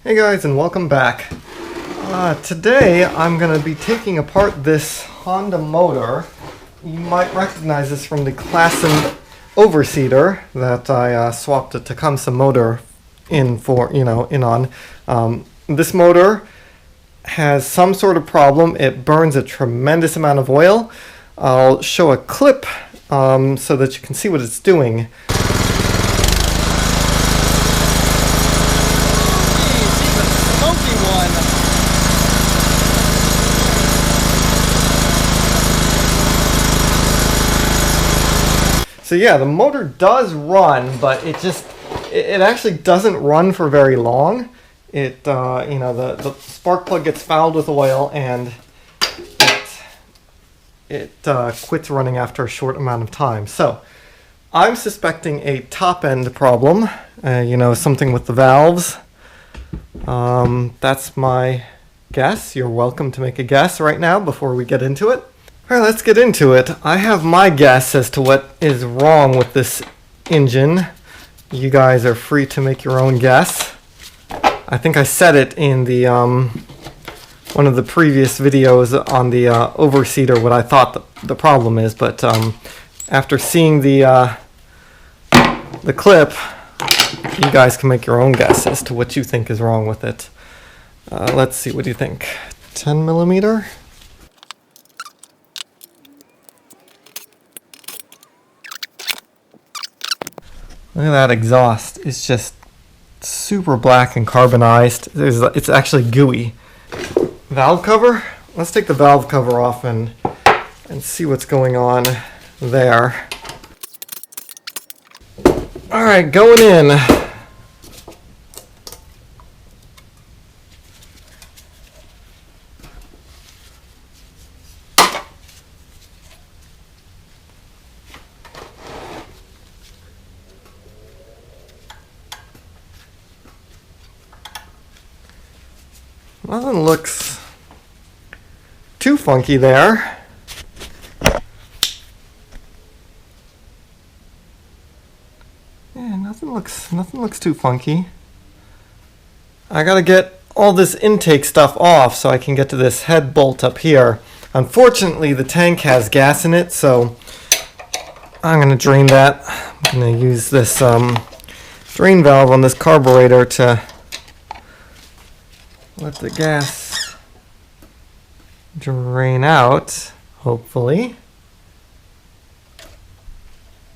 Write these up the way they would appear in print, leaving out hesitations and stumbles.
Hey guys, and welcome back. Today I'm going to be taking apart this Honda motor. You might recognize this from the Klassen overseater that I swapped a Tecumseh motor in on. This motor has some sort of problem. It burns a tremendous amount of oil. I'll show a clip so that you can see what it's doing. So yeah, the motor does run, but it actually doesn't run for very long. The spark plug gets fouled with oil and it quits running after a short amount of time. So I'm suspecting a top end problem, something with the valves. That's my guess. You're welcome to make a guess right now before we get into it. All right, let's get into it. I have my guess as to what is wrong with this engine. You guys are free to make your own guess. I think I said it in the one of the previous videos on the overseater what I thought the problem is, but after seeing the clip, you guys can make your own guess as to what you think is wrong with it. Let's see, what do you think? 10 millimeter? Look at that exhaust. It's just super black and carbonized. It's actually gooey. Valve cover? Let's take the valve cover off and see what's going on there. Alright, going in. Nothing looks too funky there. Yeah, nothing looks too funky. I gotta get all this intake stuff off so I can get to this head bolt up here. Unfortunately, the tank has gas in it, so I'm gonna drain that. I'm gonna use this drain valve on this carburetor to let the gas drain out, hopefully.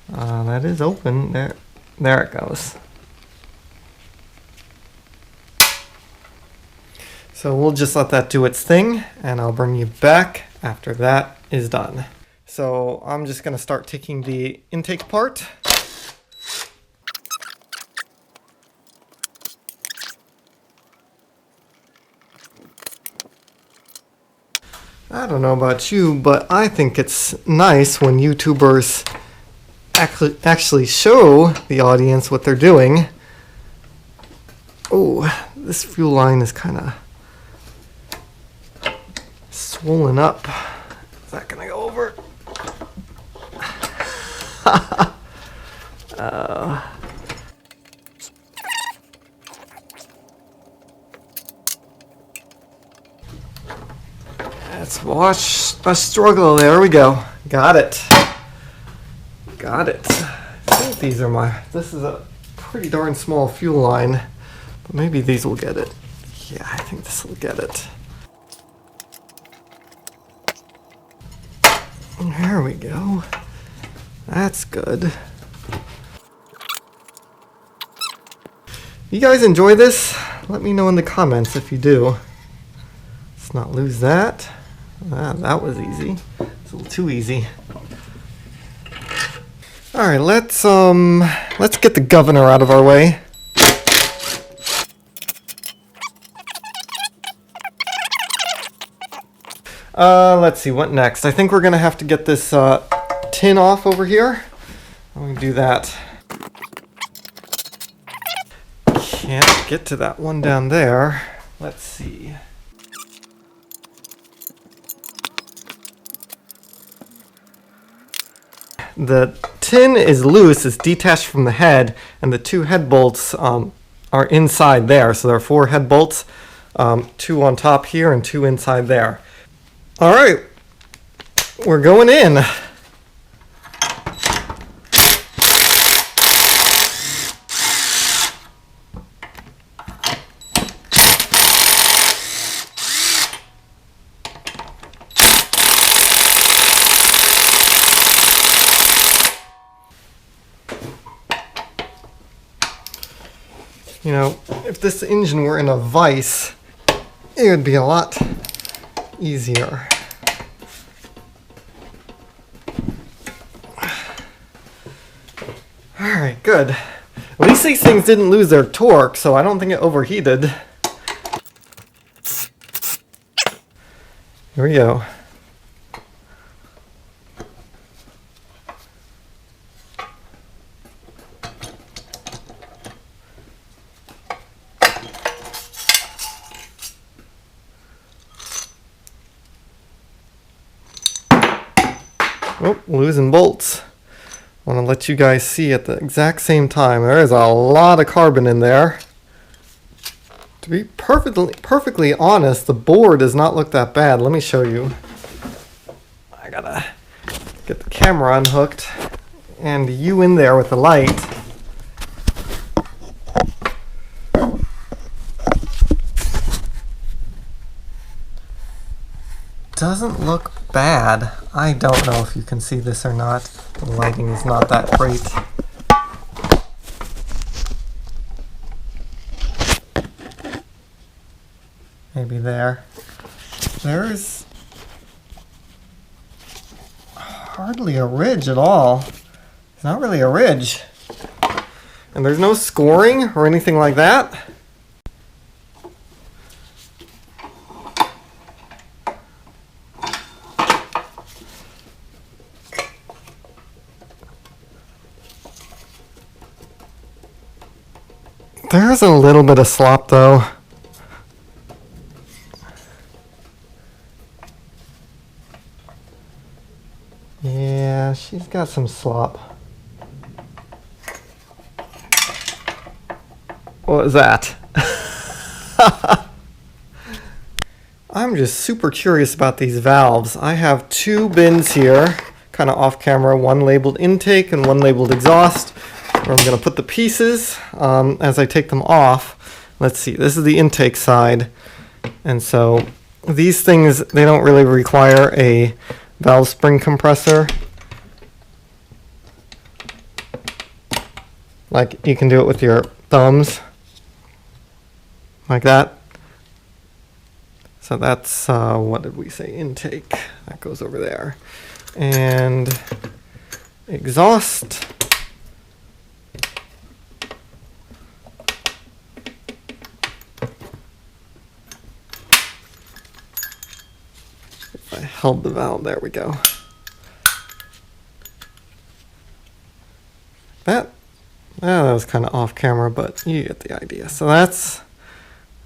That is open. There it goes. So we'll just let that do its thing, and I'll bring you back after that is done. So I'm just going to start taking the intake apart. I don't know about you, but I think it's nice when YouTubers actually show the audience what they're doing. Oh, this fuel line is kind of swollen up. Is that gonna go over? Let's watch us struggle. There we go. Got it. Got it. I think these are this is a pretty darn small fuel line, but maybe these will get it. Yeah, I think this will get it. There we go. That's good. You guys enjoy this? Let me know in the comments if you do. Let's not lose that. That was easy. It's a little too easy. All right, let's get the governor out of our way. Let's see, what next? I think we're gonna have to get this tin off over here. I'm gonna do that. Can't get to that one down there. Let's see. The tin is loose, it's detached from the head, and the two head bolts are inside there. So there are 4 head bolts, 2 on top here and 2 inside there. All right, we're going in. You know, if this engine were in a vise, it would be a lot easier. Alright, good. At least these things didn't lose their torque, so I don't think it overheated. Here we go. Oh, losing bolts. I want to let you guys see at the exact same time. There is a lot of carbon in there. To be perfectly honest, the board does not look that bad. Let me show you. I gotta get the camera unhooked and you in there with the light. Doesn't look bad. I don't know if you can see this or not. The lighting is not that great. Maybe there. There's hardly a ridge at all. It's not really a ridge. And there's no scoring or anything like that. There's a little bit of slop though. Yeah, she's got some slop. What was that? I'm just super curious about these valves. I have 2 bins here, kind of off camera, one labeled intake and one labeled exhaust. Where I'm going to put the pieces as I take them off. Let's see, this is the intake side. And so these things, they don't really require a valve spring compressor. Like you can do it with your thumbs. Like that. So that's, what did we say, intake. That goes over there. And exhaust. I held the valve, there we go. That was kind of off camera, but you get the idea. So that's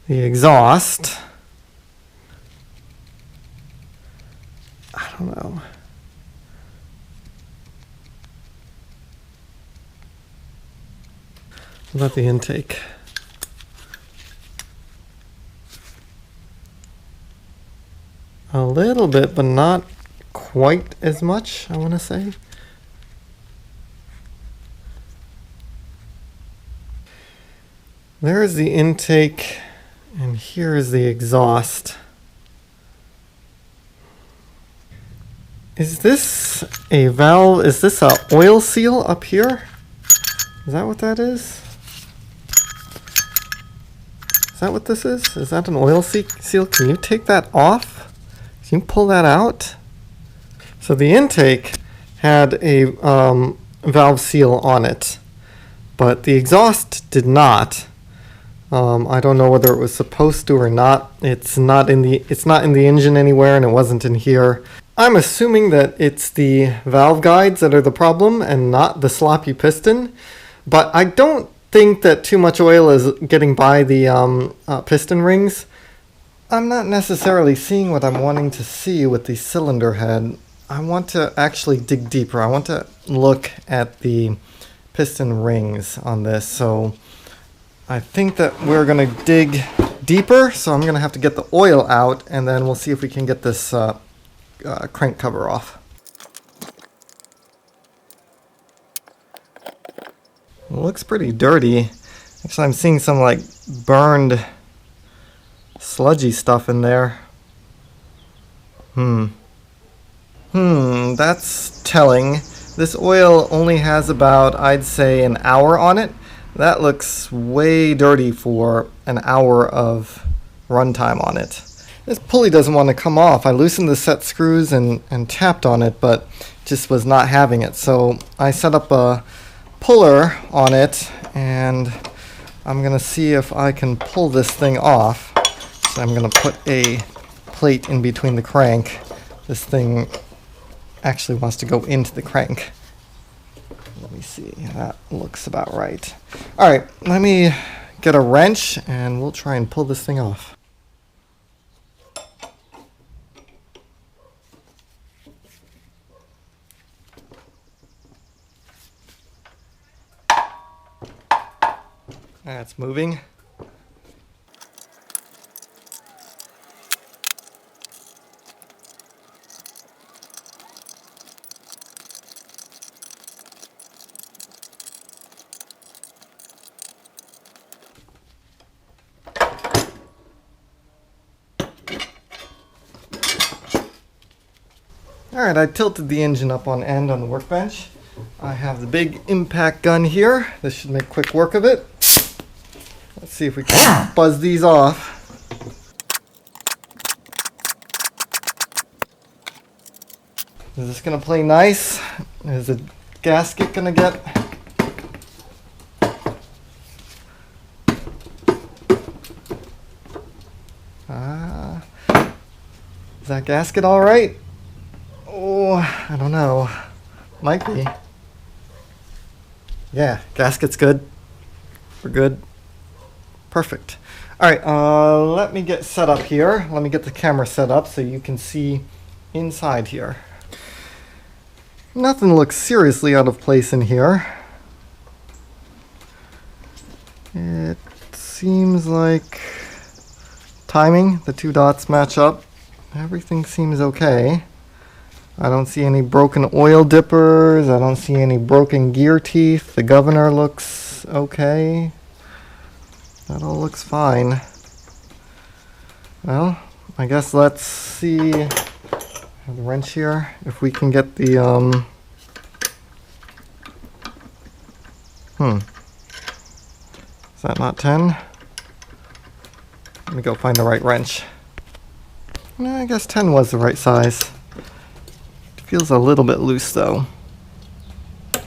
the exhaust. I don't know. What about the intake? A little bit, but not quite as much, I want to say. There is the intake, and here is the exhaust. Is this a valve? Is this a oil seal up here? Is that what that is? Is that what this is? Is that an oil seal? Can you take that off? Can you pull that out? So the intake had a valve seal on it, but the exhaust did not. I don't know whether it was supposed to or not. It's not in the engine anywhere, and it wasn't in here. I'm assuming that it's the valve guides that are the problem and not the sloppy piston, but I don't think that too much oil is getting by the piston rings. I'm not necessarily seeing what I'm wanting to see with the cylinder head. I want to actually dig deeper. I want to look at the piston rings on this. So I think that we're gonna dig deeper, so I'm gonna have to get the oil out, and then we'll see if we can get this crank cover off. It looks pretty dirty. Actually, I'm seeing some like burned sludgy stuff in there. That's telling. This oil only has about, I'd say, an hour on it. That looks way dirty for an hour of runtime on it. This pulley doesn't want to come off. I loosened the set screws and tapped on it, but just was not having it. So I set up a puller on it, and I'm going to see if I can pull this thing off. So I'm going to put a plate in between the crank. This thing actually wants to go into the crank. Let me see, that looks about right. All right, let me get a wrench and we'll try and pull this thing off. That's moving. Alright, I tilted the engine up on end on the workbench. I have the big impact gun here. This should make quick work of it. Let's see if we can buzz these off. Is this going to play nice? Is the gasket going to get... Is that gasket all right? Oh, I don't know. Might be. Yeah, gasket's good. We're good. Perfect. All right, let me get set up here. Let me get the camera set up so you can see inside here. Nothing looks seriously out of place in here. It seems like timing, the two dots match up. Everything seems okay. I don't see any broken oil dippers. I don't see any broken gear teeth. The governor looks okay. That all looks fine. Well, I guess let's see. I have the wrench here. If we can get the Is that not 10? Let me go find the right wrench. No, I guess 10 was the right size. It feels a little bit loose though. I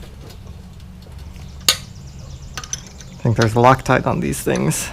think there's Loctite on these things.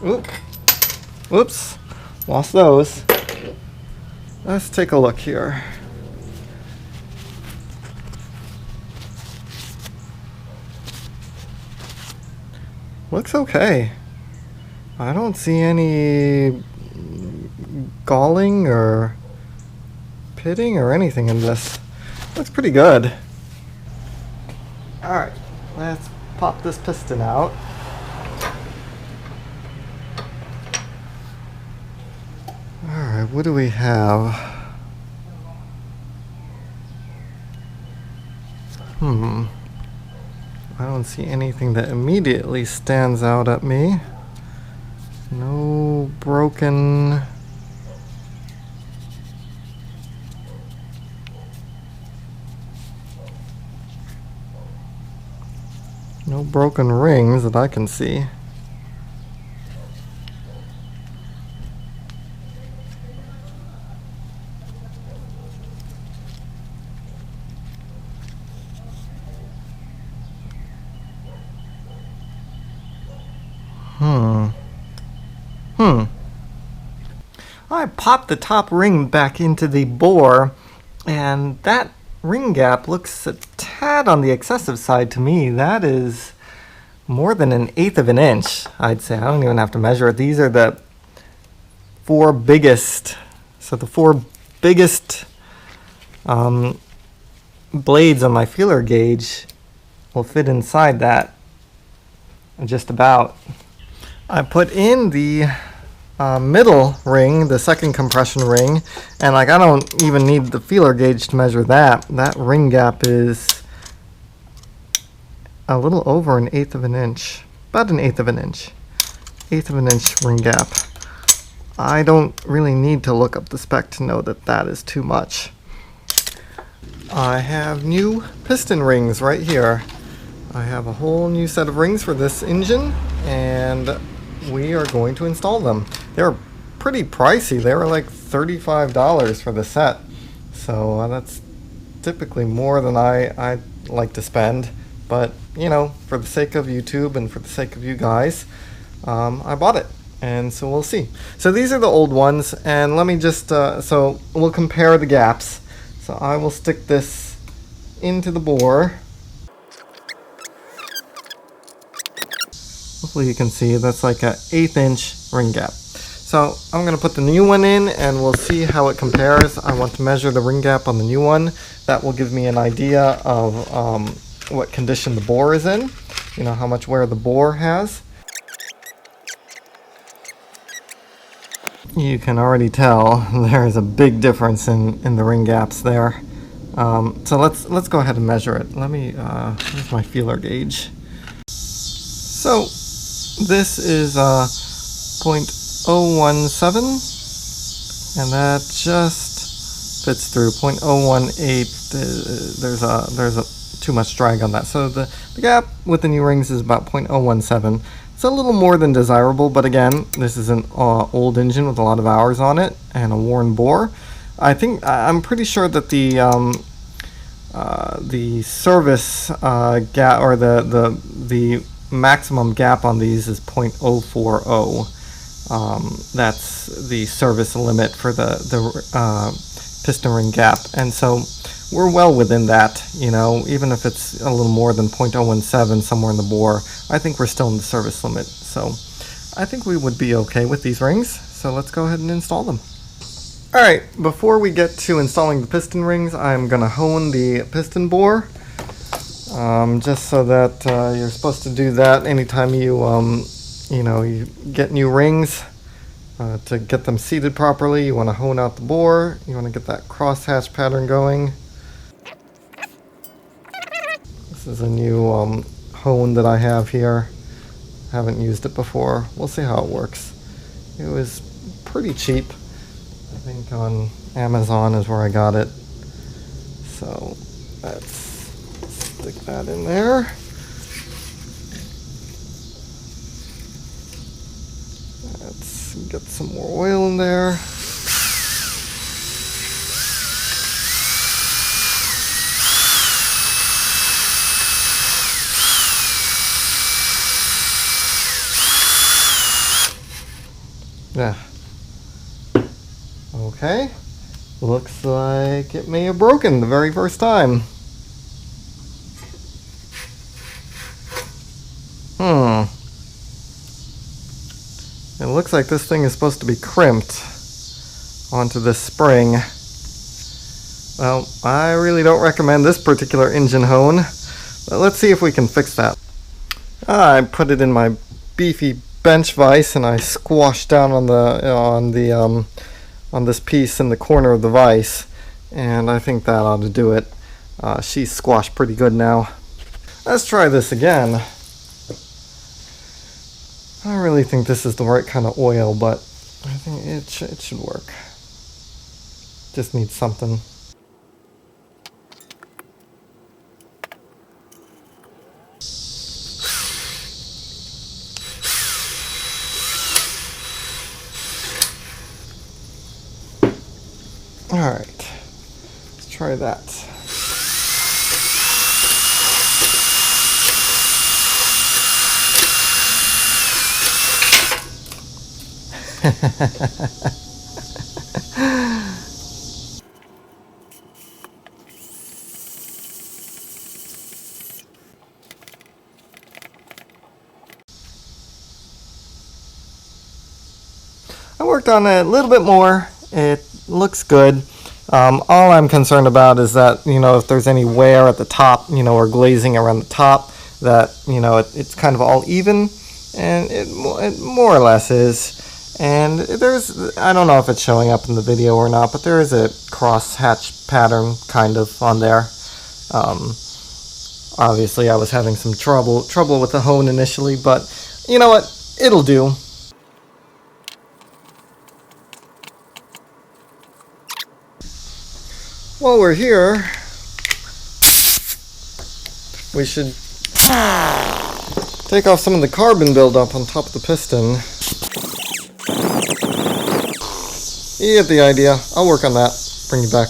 Oop. Whoops, lost those. Let's take a look here. Looks okay. I don't see any galling or pitting or anything in this. Looks pretty good. Alright, let's pop this piston out. Alright, what do we have? I don't see anything that immediately stands out at me. No broken... No broken rings that I can see. Hmm. Hmm. I popped the top ring back into the bore, and that ring gap looks a tad on the excessive side to me. That is more than 1/8 of an inch, I'd say. I don't even have to measure it. These are the four biggest, so the four biggest blades on my feeler gauge will fit inside that just about. I put in the middle ring, the second compression ring, and like I don't even need the feeler gauge to measure that. That ring gap is a little over 1/8 of an inch, about 1/8 of an inch, 1/8 of an inch ring gap. I don't really need to look up the spec to know that that is too much. I have new piston rings right here. I have a whole new set of rings for this engine, and we are going to install them. They're pretty pricey. They were like $35 for the set. So that's typically more than I like to spend. But, you know, for the sake of YouTube and for the sake of you guys, I bought it. And so we'll see. So these are the old ones. And let me just, so we'll compare the gaps. So I will stick this into the bore. Hopefully you can see that's like an 1/8 inch ring gap. So I'm going to put the new one in and we'll see how it compares. I want to measure the ring gap on the new one. That will give me an idea of what condition the bore is in. You know, how much wear the bore has. You can already tell there's a big difference in the ring gaps there. So let's go ahead and measure it. Let me, here's my feeler gauge. So this is 0.017, and that just fits through. 0.018, there's a too much drag on that. So the gap with the new rings is about 0.017. It's a little more than desirable, but again, this is an old engine with a lot of hours on it and a worn bore. I'm pretty sure that the service gap, or the maximum gap on these is 0.040. That's the service limit for the piston ring gap, and so we're well within that. You know, even if it's a little more than 0.017 somewhere in the bore, I think we're still in the service limit. So I think we would be okay with these rings. So let's go ahead and install them. Alright, before we get to installing the piston rings, I'm going to hone the piston bore. Just so that you're supposed to do that anytime you you get new rings. To get them seated properly, you want to hone out the bore. You want to get that crosshatch pattern going. This is a new hone that I have here. Haven't used it before. We'll see how it works. It was pretty cheap. I think on Amazon is where I got it. So let's stick that in there. Let's get some more oil in there. Yeah. Okay. Looks like it may have broken the very first time. It looks like this thing is supposed to be crimped onto this spring. Well, I really don't recommend this particular engine hone, but let's see if we can fix that. I put it in my beefy bench vise and I squashed down on this piece in the corner of the vise, and I think that ought to do it. She's squashed pretty good now. Let's try this again. I don't really think this is the right kind of oil, but I think it should work. Just needs something. All right, let's try that. I worked on it a little bit more. It looks good. All I'm concerned about is that, if there's any wear at the top, or glazing around the top, that, it's kind of all even, and it more or less is. And I don't know if it's showing up in the video or not, but there is a cross hatch pattern kind of on there. Obviously I was having some trouble with the hone initially, but you know what? It'll do. While we're here, we should take off some of the carbon buildup on top of the piston. You get the idea. I'll work on that. Bring you back.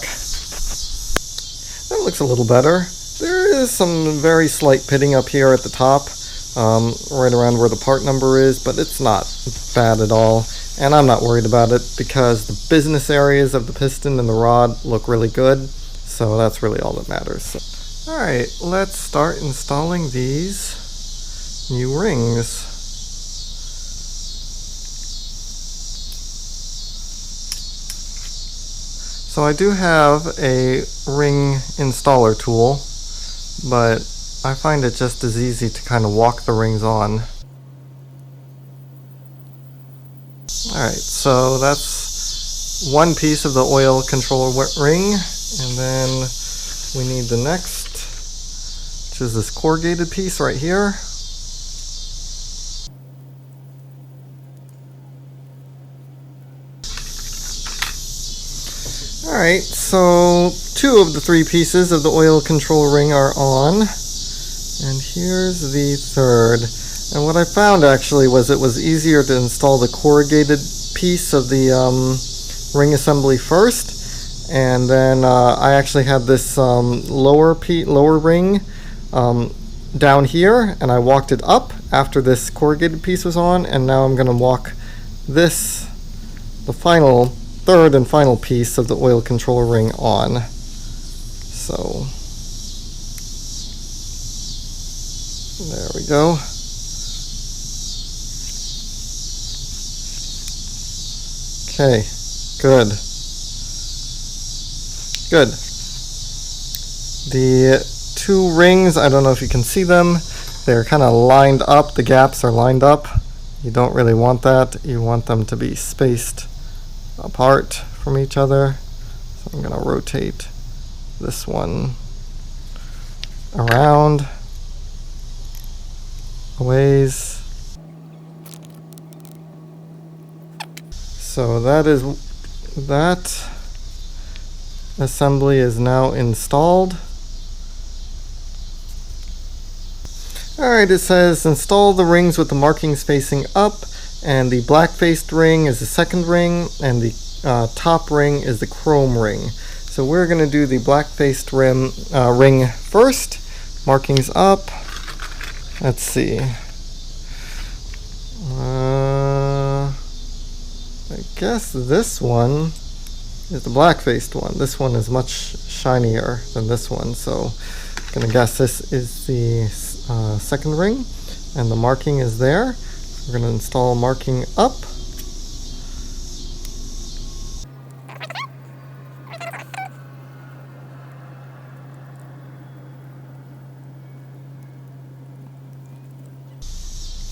That looks a little better. There is some very slight pitting up here at the top, right around where the part number is, but it's not bad at all. And I'm not worried about it because the business areas of the piston and the rod look really good. So that's really all that matters. Alright, let's start installing these new rings. So I do have a ring installer tool, but I find it just as easy to kind of walk the rings on. Alright, so that's one piece of the oil control ring, and then we need the next, which is this corrugated piece right here. Alright, so two of the three pieces of the oil control ring are on, and here's the third. And what I found actually was it was easier to install the corrugated piece of the ring assembly first, and then I actually had this lower ring down here, and I walked it up after this corrugated piece was on, and now I'm going to walk the third and final piece of the oil control ring on. So there we go. Okay, good. Good. The two rings, I don't know if you can see them, they're kind of lined up, the gaps are lined up. You don't really want that. You want them to be spaced apart from each other. So I'm going to rotate this one around a ways. So that assembly is now installed. Alright, it says install the rings with the markings facing up, and the black faced ring is the second ring, and the top ring is the chrome ring. So we're going to do the black faced ring first. Markings up. Let's see. I guess this one is the black-faced one. This one is much shinier than this one, so I'm going to guess this is the second ring, and the marking is there. We're going to install marking up.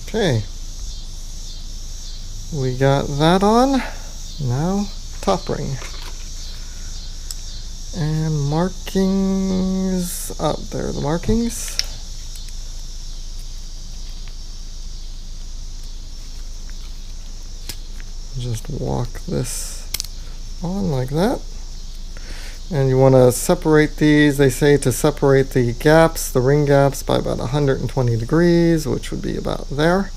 Okay. We got that on. Now, top ring. And markings up. There are the markings. Just walk this on like that. And you want to separate these. They say to separate the gaps, the ring gaps, by about 120 degrees, which would be about there.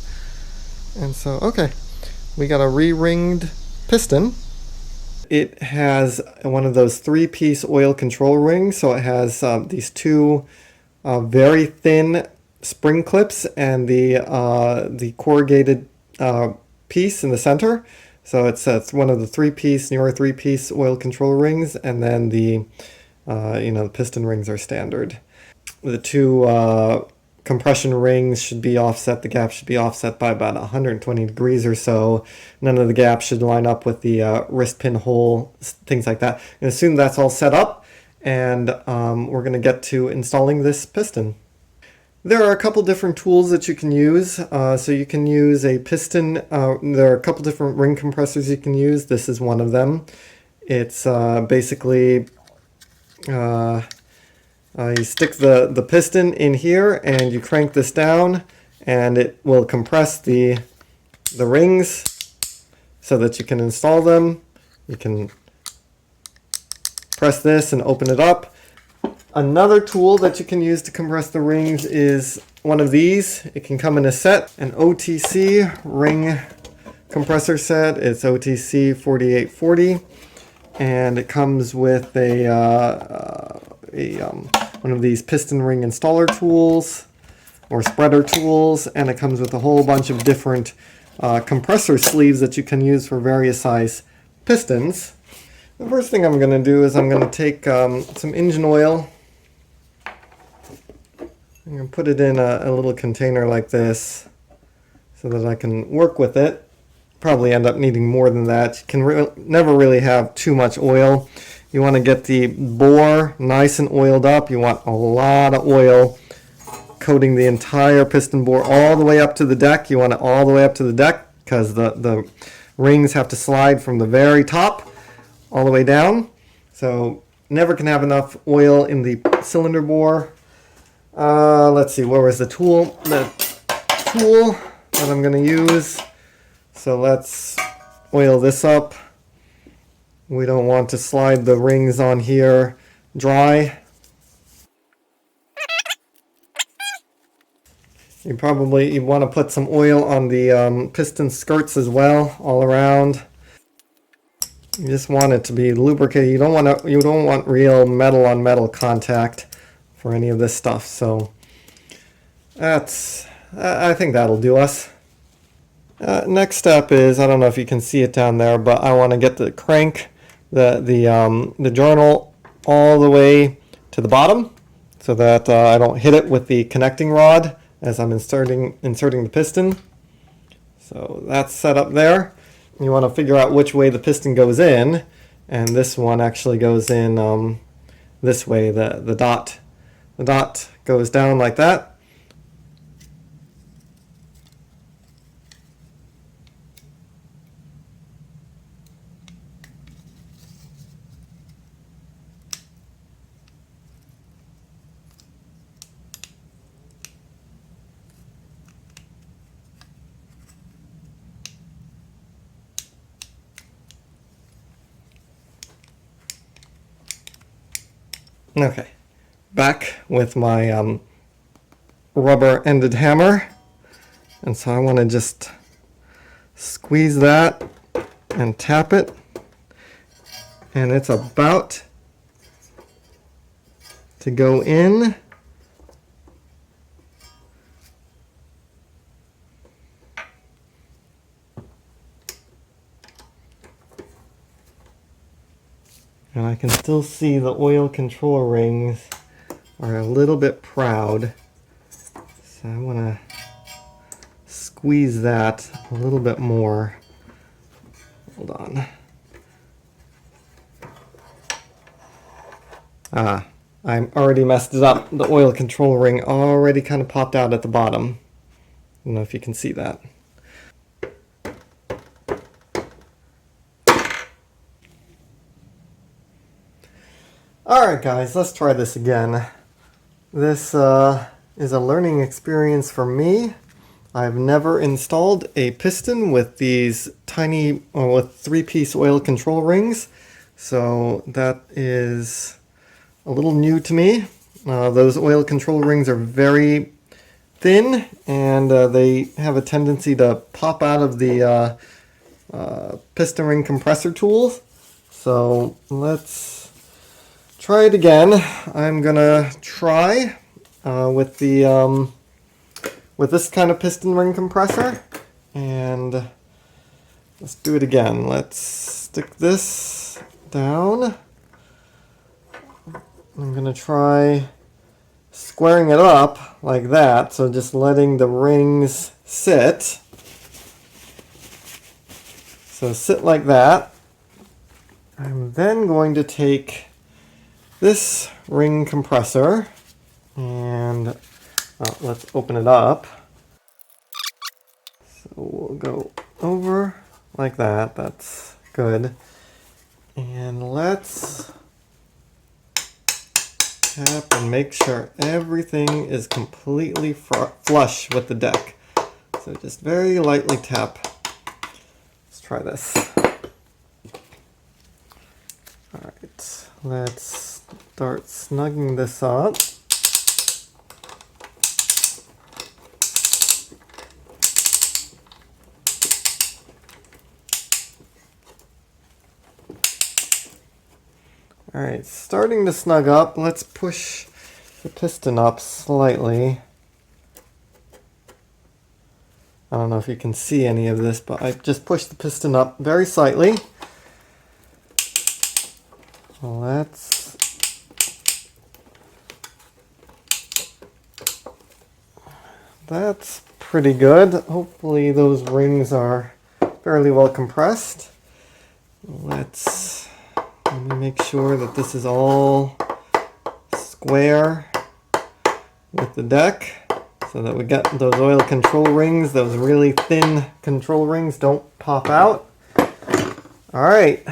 And so, okay. We got a re-ringed piston. It has one of those three-piece oil control rings, so it has these two very thin spring clips and the corrugated piece in the center. So it's one of the newer three-piece oil control rings, and then the the piston rings are standard. The two compression rings should be offset. The gap should be offset by about 120 degrees or so. None of the gaps should line up with the wrist pin hole, things like that. And assume that's all set up, and we're going to get to installing this piston. There are a couple different tools that you can use. So you can use a piston. There are a couple different ring compressors you can use. This is one of them. It's basically you stick the piston in here and you crank this down, and it will compress the rings so that you can install them. You can press this and open it up. Another tool that you can use to compress the rings is one of these. It can come in a set, an OTC ring compressor set. It's OTC 4840, and it comes with one of these piston ring installer tools or spreader tools, and it comes with a whole bunch of different compressor sleeves that you can use for various size pistons. The first thing I'm going to do is I'm going to take some engine oil. I'm going to put it in a little container like this so that I can work with it. Probably end up needing more than that. You can never really have too much oil. You want to get the bore nice and oiled up. You want a lot of oil coating the entire piston bore all the way up to the deck. You want it all the way up to the deck because the rings have to slide from the very top all the way down. So never can have enough oil in the cylinder bore. Let's see, where was the tool? The tool that I'm going to use. So let's oil this up. We don't want to slide the rings on here dry. You want to put some oil on the piston skirts as well, all around. You just want it to be lubricated. You don't want real metal on metal contact for any of this stuff. So I think that'll do us. Next step is, I don't know if you can see it down there, but I want to get the crank, the journal all the way to the bottom so that I don't hit it with the connecting rod as I'm inserting the piston. So that's set up there. You want to figure out which way the piston goes in, and this one actually goes in this way. The dot goes down like that. Okay, back with my rubber-ended hammer, and so I want to just squeeze that and tap it, and it's about to go in. And I can still see the oil control rings are a little bit proud. So I want to squeeze that a little bit more. Hold on. I already messed it up. The oil control ring already kind of popped out at the bottom. I don't know if you can see that. Alright guys, let's try this again. This is a learning experience for me. I've never installed a piston with these tiny, with three-piece oil control rings, so that is a little new to me. Those oil control rings are very thin, and they have a tendency to pop out of the piston ring compressor tools. So let's try it again. I'm gonna try with this kind of piston ring compressor, and let's do it again. Let's stick this down. I'm gonna try squaring it up like that, so just letting the rings sit. So sit like that. I'm then going to take this ring compressor and let's open it up. So we'll go over like that. That's good. And let's tap and make sure everything is completely flush with the deck. So just very lightly tap. Let's try this. Alright, let's start snugging this up. Alright, starting to snug up. Let's push the piston up slightly. I don't know if you can see any of this, but I just pushed the piston up very slightly. That's pretty good. Hopefully those rings are fairly well compressed. Let me make sure that this is all square with the deck so that we get those oil control rings, those really thin control rings don't pop out. All right.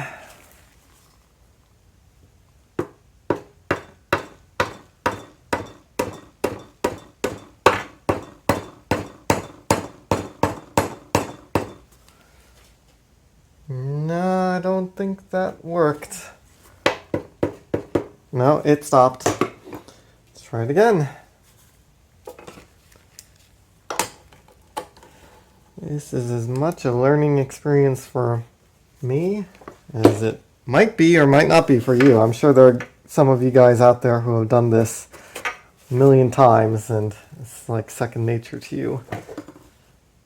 No, I don't think that worked. No, it stopped. Let's try it again. This is as much a learning experience for me as it might be or might not be for you. I'm sure there are some of you guys out there who have done this a million times and it's like second nature to you.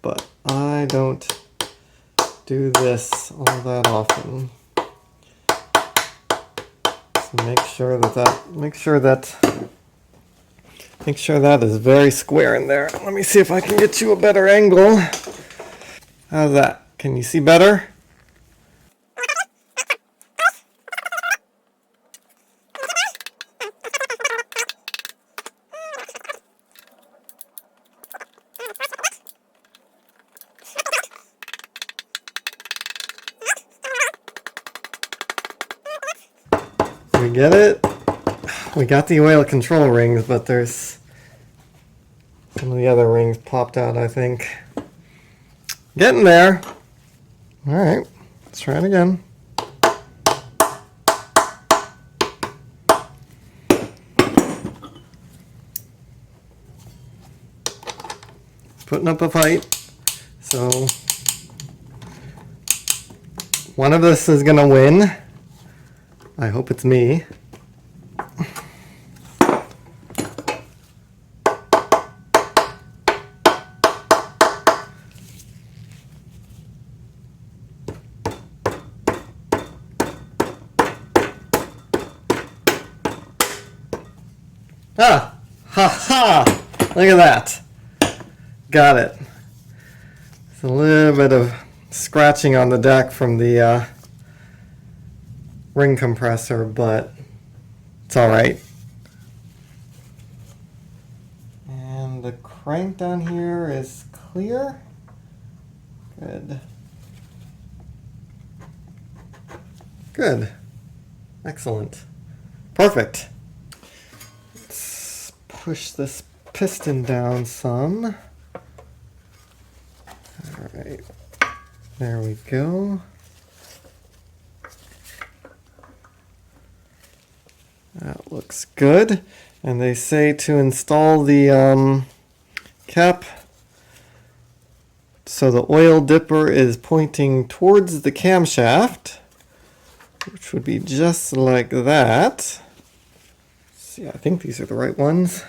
But I don't do this all that often. So make sure that is very square in there. Let me see if I can get you a better angle. How's that? Can you see better? We get it? We got the oil control rings, but there's some of the other rings popped out, I think. Getting there. All right, let's try it again. Putting up a fight. So one of us is gonna win. I hope it's me. Ah! Ha ha! Look at that. Got it. It's a little bit of scratching on the deck from the ring compressor, but it's all right. And the crank down here is clear. Good. Good. Excellent. Perfect. Let's push this piston down some. All right. There we go. That looks good. And they say to install the cap so the oil dipper is pointing towards the camshaft, which would be just like that. Let's see, I think these are the right ones.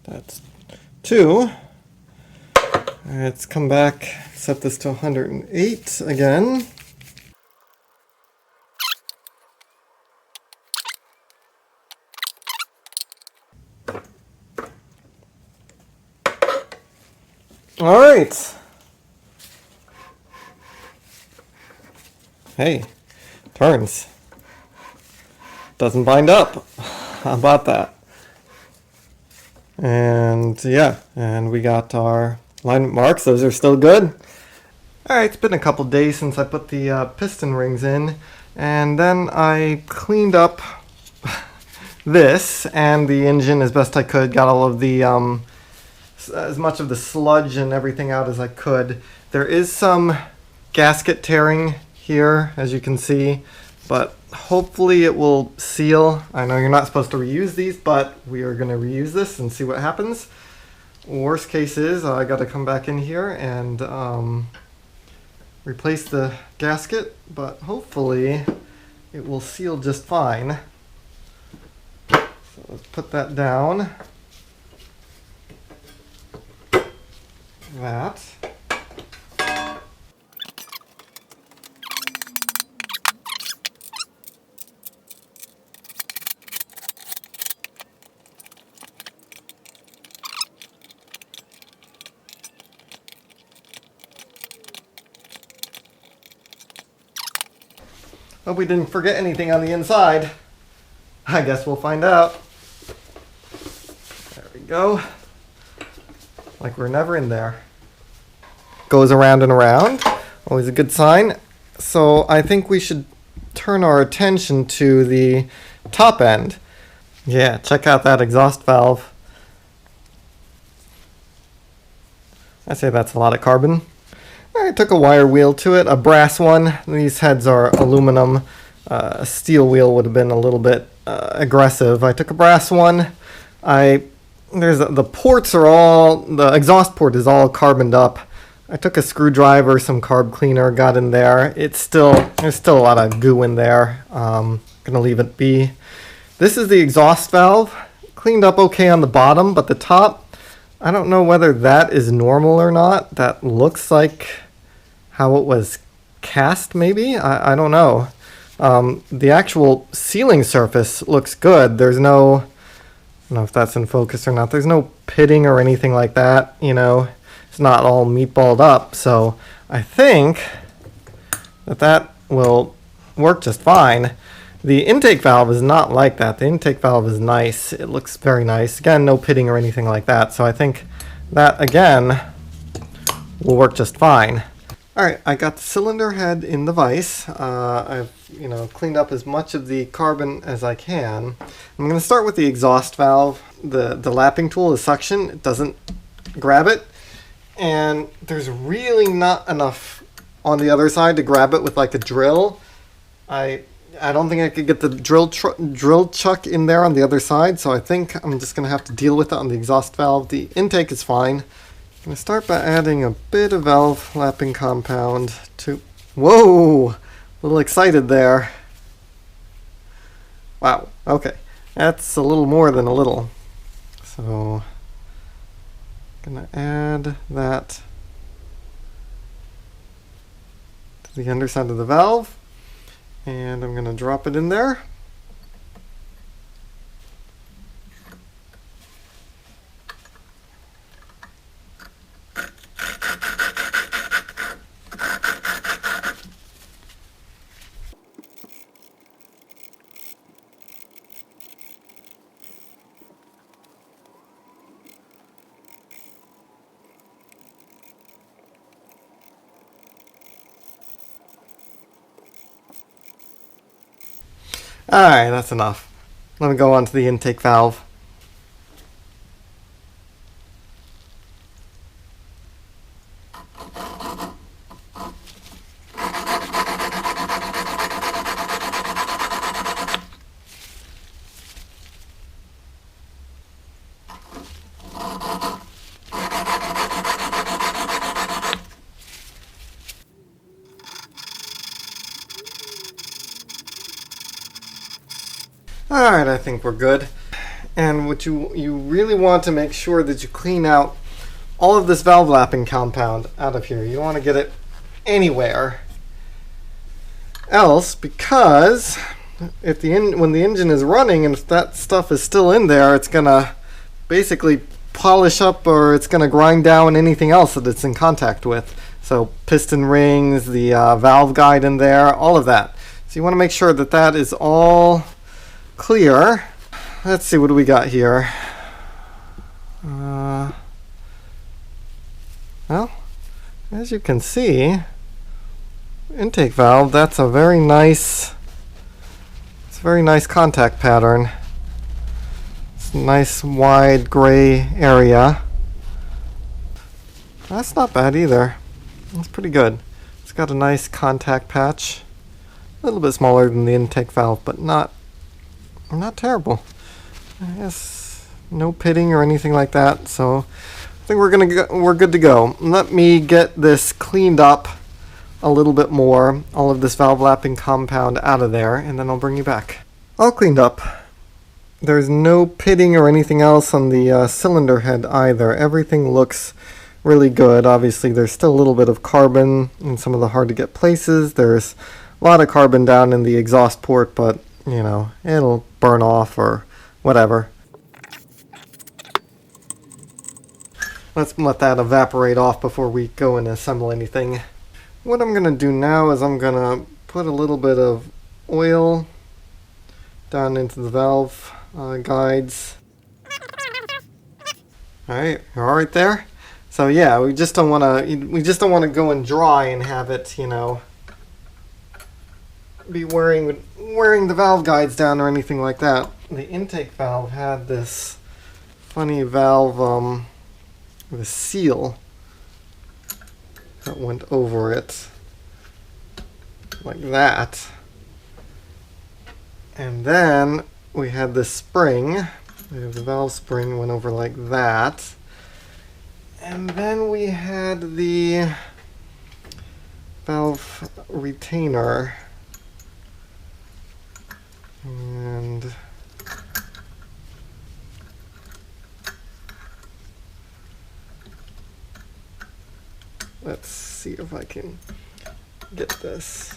That's 2. Let's come back, set this to 108 again. All right. Hey, turns. Doesn't bind up. How about that? And yeah, and we got our alignment marks. Those are still good. All right, it's been a couple days since I put the piston rings in, and then I cleaned up this and the engine as best I could. Got all of the as much of the sludge and everything out as I could. There is some gasket tearing here, as you can see, but hopefully it will seal. I know you're not supposed to reuse these, but we are going to reuse this and see what happens. Worst case is I got to come back in here and replace the gasket, but hopefully it will seal just fine. So let's put that down. That. Hope we didn't forget anything on the inside. I guess we'll find out. There we go. Like we're never in there. Goes around and around. Always a good sign. So I think we should turn our attention to the top end. Yeah, check out that exhaust valve. I say that's a lot of carbon. I took a wire wheel to it, a brass one. These heads are aluminum. A steel wheel would have been a little bit aggressive. I took a brass one. The ports are all, the exhaust port is all carboned up. I took a screwdriver, some carb cleaner, got in there. There's still a lot of goo in there. Gonna leave it be. This is the exhaust valve. Cleaned up okay on the bottom, but the top, I don't know whether that is normal or not. That looks like how it was cast, maybe? I don't know. The actual sealing surface looks good. There's no, I don't know if that's in focus or not. There's no pitting or anything like that, you know. It's not all meatballed up. So I think that will work just fine. The intake valve is not like that. The intake valve is nice. It looks very nice. Again, no pitting or anything like that. So I think that, again, will work just fine. All right, I got the cylinder head in the vise. I've cleaned up as much of the carbon as I can. I'm going to start with the exhaust valve. The lapping tool is suction. It doesn't grab it. And there's really not enough on the other side to grab it with like a drill. I don't think I could get the drill chuck in there on the other side, so I think I'm just going to have to deal with it on the exhaust valve. The intake is fine. I'm going to start by adding a bit of valve lapping compound to... Whoa! A little excited there. Wow, okay. That's a little more than a little. So, I'm going to add that to the underside of the valve. And I'm going to drop it in there. Alright, that's enough. Let me go on to the intake valve. Alright, I think we're good. And what you really want to make sure that you clean out all of this valve lapping compound out of here. You don't want to get it anywhere else, because if when the engine is running and if that stuff is still in there, it's gonna basically polish up, or it's gonna grind down anything else that it's in contact with. So piston rings, the valve guide in there, all of that. So you want to make sure that that is all clear. Let's see, what do we got here? Well, as you can see, intake valve, that's a very nice, it's a very nice contact pattern. It's a nice wide gray area. That's not bad either. That's pretty good. It's got a nice contact patch. A little bit smaller than the intake valve, but not terrible. I guess no pitting or anything like that, so I think we're good to go. Let me get this cleaned up a little bit more, all of this valve lapping compound out of there, and then I'll bring you back. All cleaned up. There's no pitting or anything else on the cylinder head either. Everything looks really good. Obviously there's still a little bit of carbon in some of the hard to get places. There's a lot of carbon down in the exhaust port, but you know, it'll burn off or whatever. Let's let that evaporate off before we go and assemble anything. What I'm going to do now is I'm going to put a little bit of oil down into the valve guides. Alright, you're alright there? So yeah, we just don't want to go and dry and have it, you know, be wearing the valve guides down or anything like that. The intake valve had this funny valve, the seal that went over it like that. And then we had this spring. The valve spring went over like that. And then we had the valve retainer. And let's see if I can get this.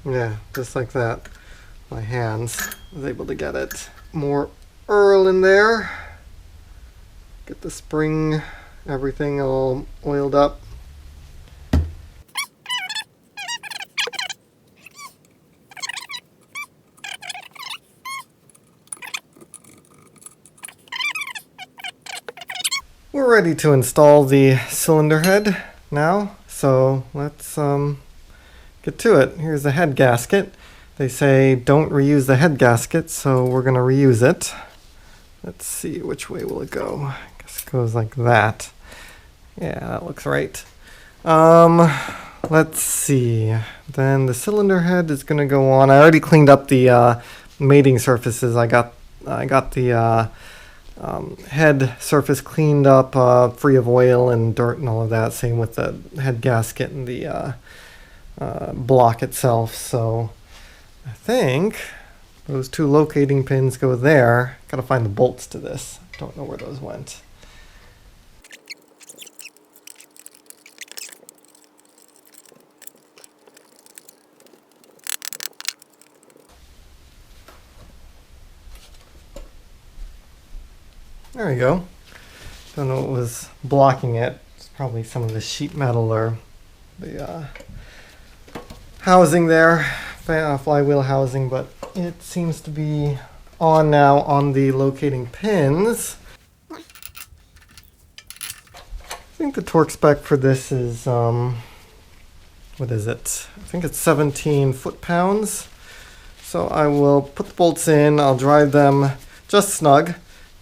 Yeah, just like that. My hands was able to get it. More oil in there. Get the spring, everything all oiled up. We're ready to install the cylinder head now, so let's get to it. Here's the head gasket. They say don't reuse the head gasket, so we're going to reuse it. Let's see, which way will it go? I guess it goes like that. Yeah, that looks right. Let's see. Then the cylinder head is going to go on. I already cleaned up the mating surfaces. I got the head surface cleaned up, free of oil and dirt and all of that. Same with the head gasket and the block itself. So I think those two locating pins go there. Gotta find the bolts to this. Don't know where those went. There we go. Don't know what was blocking it. It's probably some of the sheet metal or the housing there, flywheel housing, but it seems to be on now on the locating pins. I think the torque spec for this is, what is it? I think it's 17 foot-pounds. So I will put the bolts in, I'll drive them just snug,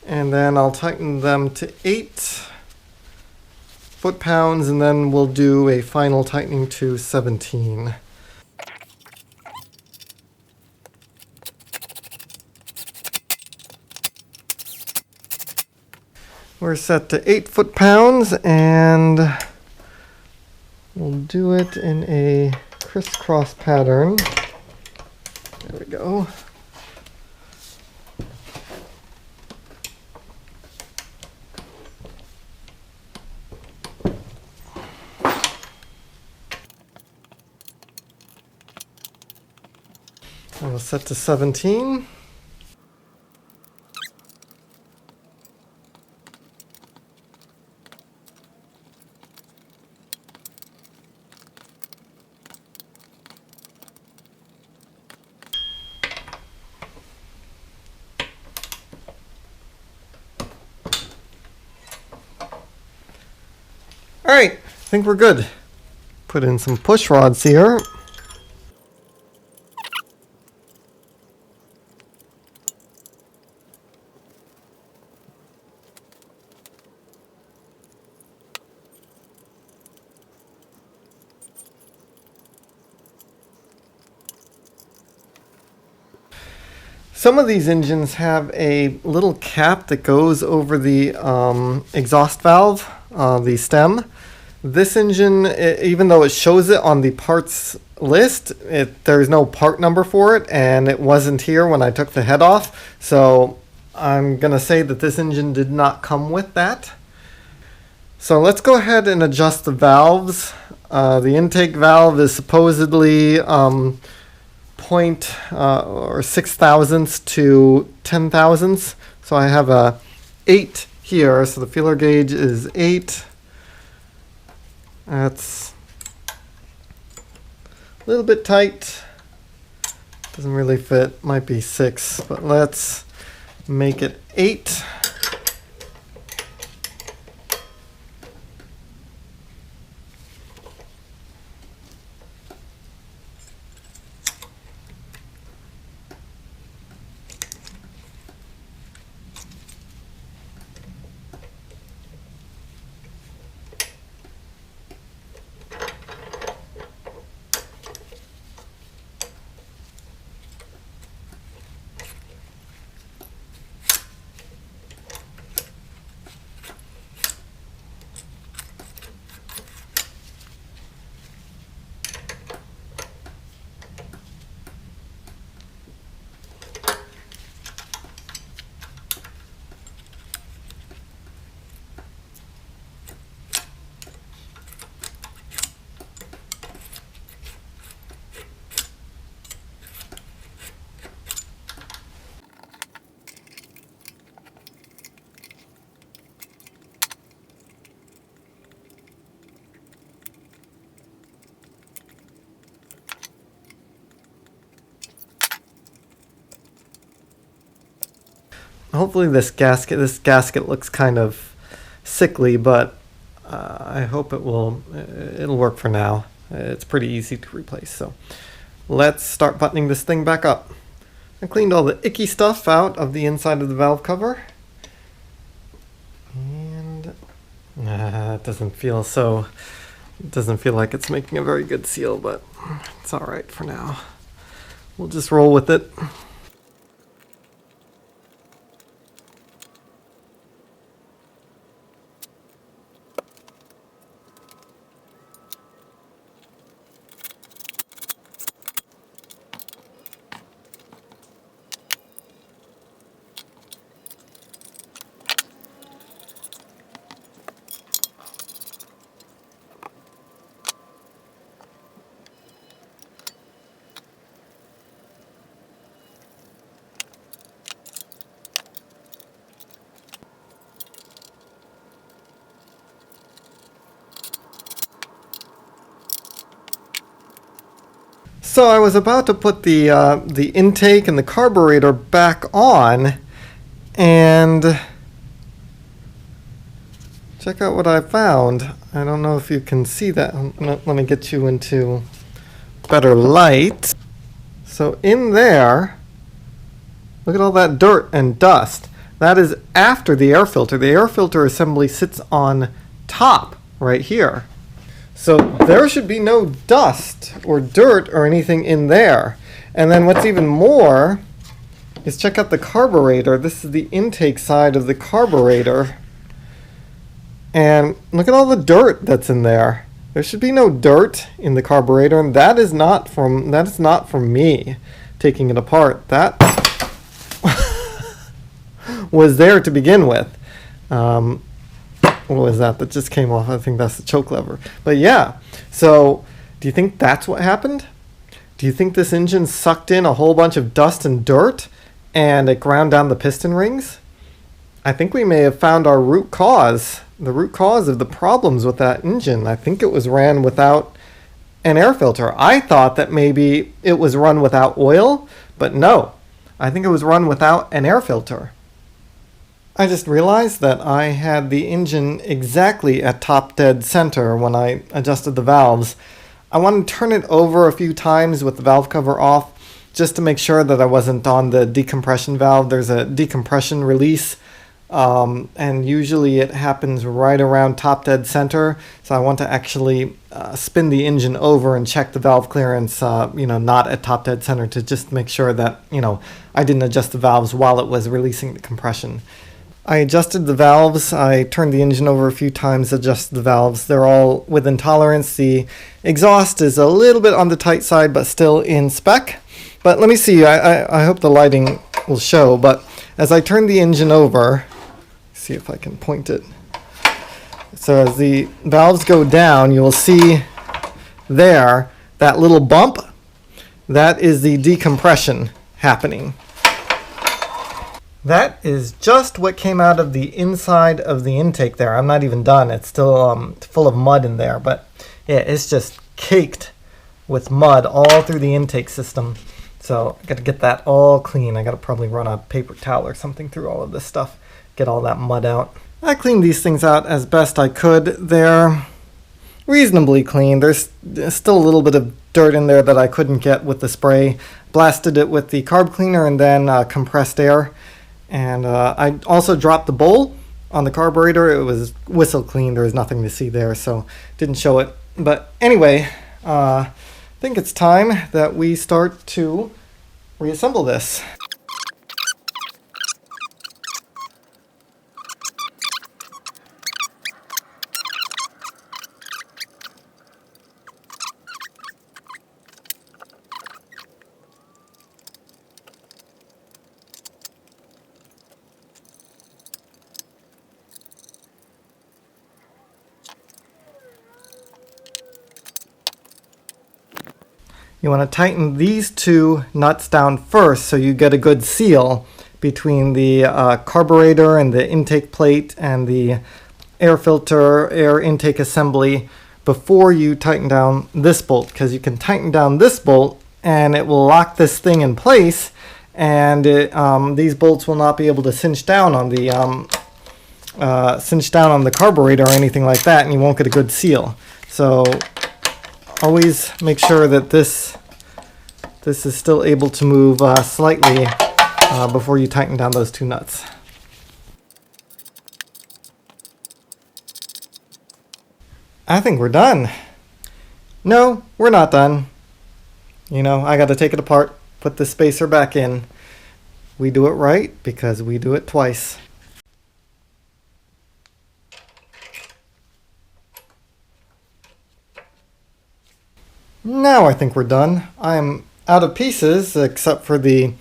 and then I'll tighten them to 8 foot-pounds, and then we'll do a final tightening to 17. We're set to 8 foot-pounds, and we'll do it in a crisscross pattern. There we go. I will set to 17. All right, I think we're good. Put in some push rods here. Some of these engines have a little cap that goes over the exhaust valve, the stem. This engine, even though it shows it on the parts list, there's no part number for it, and it wasn't here when I took the head off. So I'm going to say that this engine did not come with that. So let's go ahead and adjust the valves. The intake valve is supposedly point or 6 thousandths to 10 thousandths. So I have a 8 here, so the feeler gauge is 8. That's a little bit tight. Doesn't really fit. Might be 6, but let's make it 8. Hopefully this gasket looks kind of sickly, but I hope it'll work for now. It's pretty easy to replace. So let's start buttoning this thing back up. I cleaned all the icky stuff out of the inside of the valve cover. And it doesn't feel like it's making a very good seal, but it's all right for now. We'll just roll with it. So I was about to put the intake and the carburetor back on, and check out what I found. I don't know if you can see that. Let me get you into better light. So in there, look at all that dirt and dust. That is after the air filter. The air filter assembly sits on top right here. So there should be no dust or dirt or anything in there. And then what's even more is check out the carburetor. This is the intake side of the carburetor. And look at all the dirt that's in there. There should be no dirt in the carburetor, and that is not from me taking it apart. That was there to begin with. What was that just came off? I think that's the choke lever. But yeah, so do you think that's what happened? Do you think this engine sucked in a whole bunch of dust and dirt and it ground down the piston rings? I think we may have found our root cause, the root cause of the problems with that engine. I think it was ran without an air filter. I thought that maybe it was run without oil, but no, I think it was run without an air filter. I just realized that I had the engine exactly at top dead center when I adjusted the valves. I want to turn it over a few times with the valve cover off just to make sure that I wasn't on the decompression valve. There's a decompression release, and usually it happens right around top dead center. So I want to actually spin the engine over and check the valve clearance, not at top dead center, to just make sure that, I didn't adjust the valves while it was releasing the compression. I adjusted the valves. I turned the engine over a few times, adjusted the valves. They're all within tolerance. The exhaust is a little bit on the tight side, but still in spec. But let me see. I hope the lighting will show. But as I turn the engine over, see if I can point it. So as the valves go down, you will see there that little bump. That is the decompression happening. That is just what came out of the inside of the intake there. I'm not even done. It's still full of mud in there, but yeah, it's just caked with mud all through the intake system. So I got to get that all clean. I got to probably run a paper towel or something through all of this stuff, get all that mud out. I cleaned these things out as best I could. They're reasonably clean. There's still a little bit of dirt in there that I couldn't get with the spray. Blasted it with the carb cleaner and then compressed air. And I also dropped the bowl on the carburetor. It was whistle clean. There was nothing to see there, so didn't show it. But anyway, I think it's time that we start to reassemble this. You want to tighten these two nuts down first so you get a good seal between the carburetor and the intake plate and the air filter, air intake assembly before you tighten down this bolt, because you can tighten down this bolt and it will lock this thing in place, and these bolts will not be able to cinch down on the carburetor or anything like that, and you won't get a good seal. So always make sure that this is still able to move slightly before you tighten down those two nuts. I think we're done. No, we're not done. I got to take it apart, put the spacer back in. We do it right because we do it twice. Now I think we're done. I'm out of pieces except for the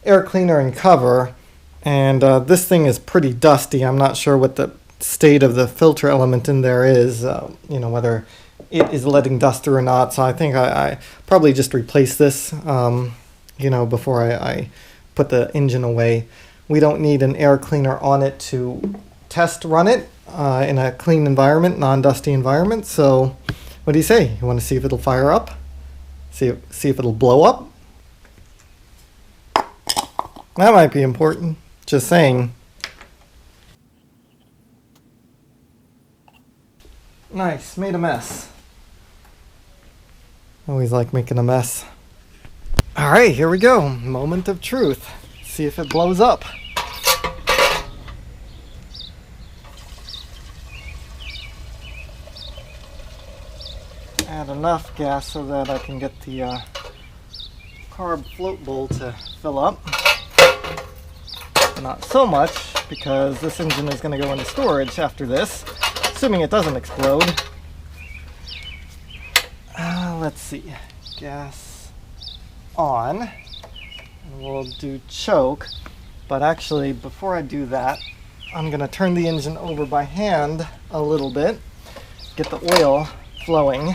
air cleaner and cover, and this thing is pretty dusty. I'm not sure what the state of the filter element in there is, whether it is letting dust through or not. So I think I probably just replace this, before I put the engine away. We don't need an air cleaner on it to test run it in a clean environment, non-dusty environment. So what do you say? You want to see if it'll fire up? See if it'll blow up? That might be important. Just saying. Nice, made a mess. Always like making a mess. Alright, here we go. Moment of truth. See if it blows up. Add enough gas so that I can get the carb float bowl to fill up. Not so much, because this engine is going to go into storage after this, assuming it doesn't explode. Let's see. Gas on. And we'll do choke. But actually, before I do that, I'm going to turn the engine over by hand a little bit, get the oil flowing.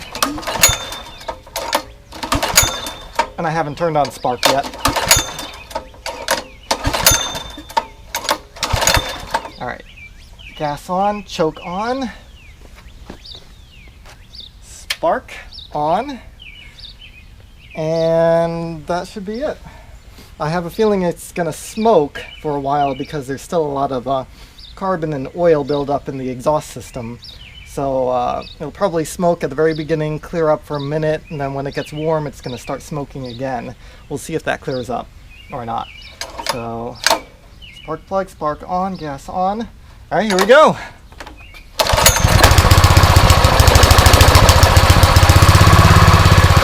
And I haven't turned on spark yet. Alright, gas on, choke on, spark on, and that should be it. I have a feeling it's going to smoke for a while because there's still a lot of carbon and oil buildup in the exhaust system. So it'll probably smoke at the very beginning, clear up for a minute, and then when it gets warm it's going to start smoking again. We'll see if that clears up or not. So spark plug, spark on, gas on. Alright, here we go.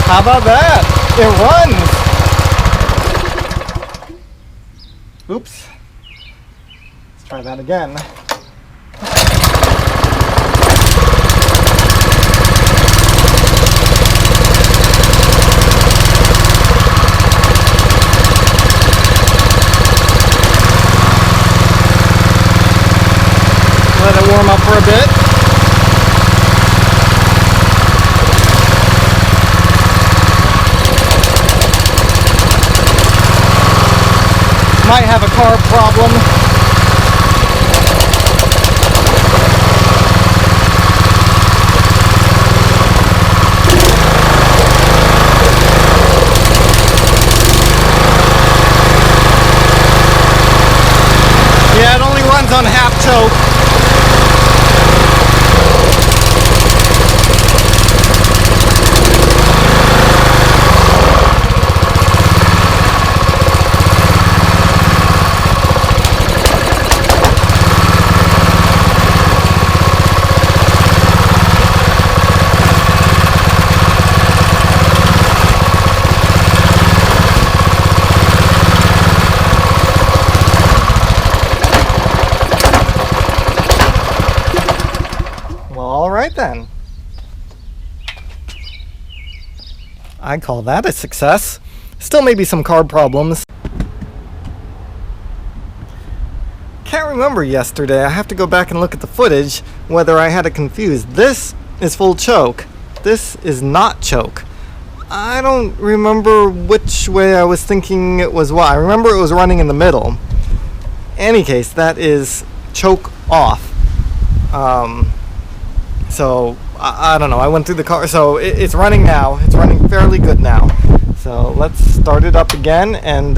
How about that? It runs! Oops. Let's try that again. Let it warm up for a bit. Might have a carb problem. Yeah, it only runs on half choke. Alright then. I call that a success. Still maybe some carb problems. Can't remember yesterday. I have to go back and look at the footage whether I had it confused. This is full choke. This is not choke. I don't remember which way I was thinking it was what. I remember it was running in the middle. Any case, that is choke off. So I don't know, I went through the car, so it's running now. It's running fairly good now. So let's start it up again and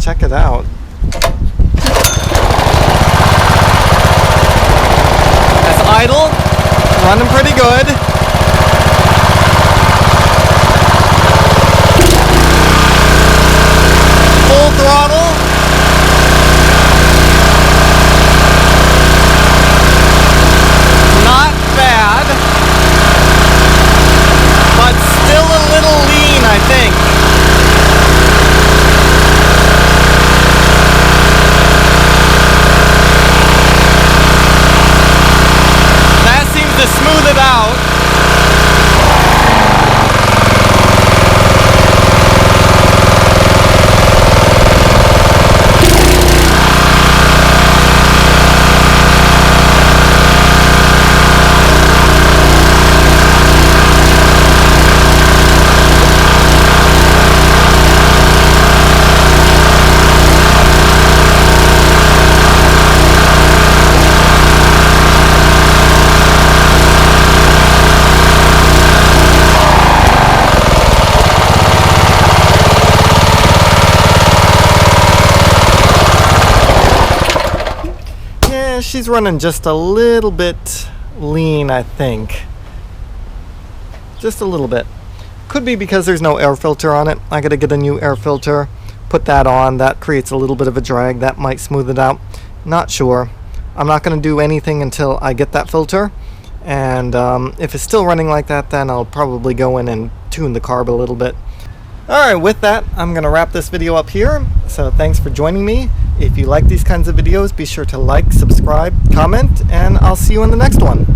check it out. That's idle, running pretty good. Full throttle. Bad, but still a little lean, I think. That seems to smooth it out. She's running just a little bit lean, I think. Just a little bit. Could be because there's no air filter on it. I gotta get a new air filter, put that on. That creates a little bit of a drag. That might smooth it out. Not sure. I'm not gonna do anything until I get that filter. And if it's still running like that, then I'll probably go in and tune the carb a little bit. Alright, with that, I'm going to wrap this video up here. So thanks for joining me. If you like these kinds of videos, be sure to like, subscribe, comment, and I'll see you in the next one.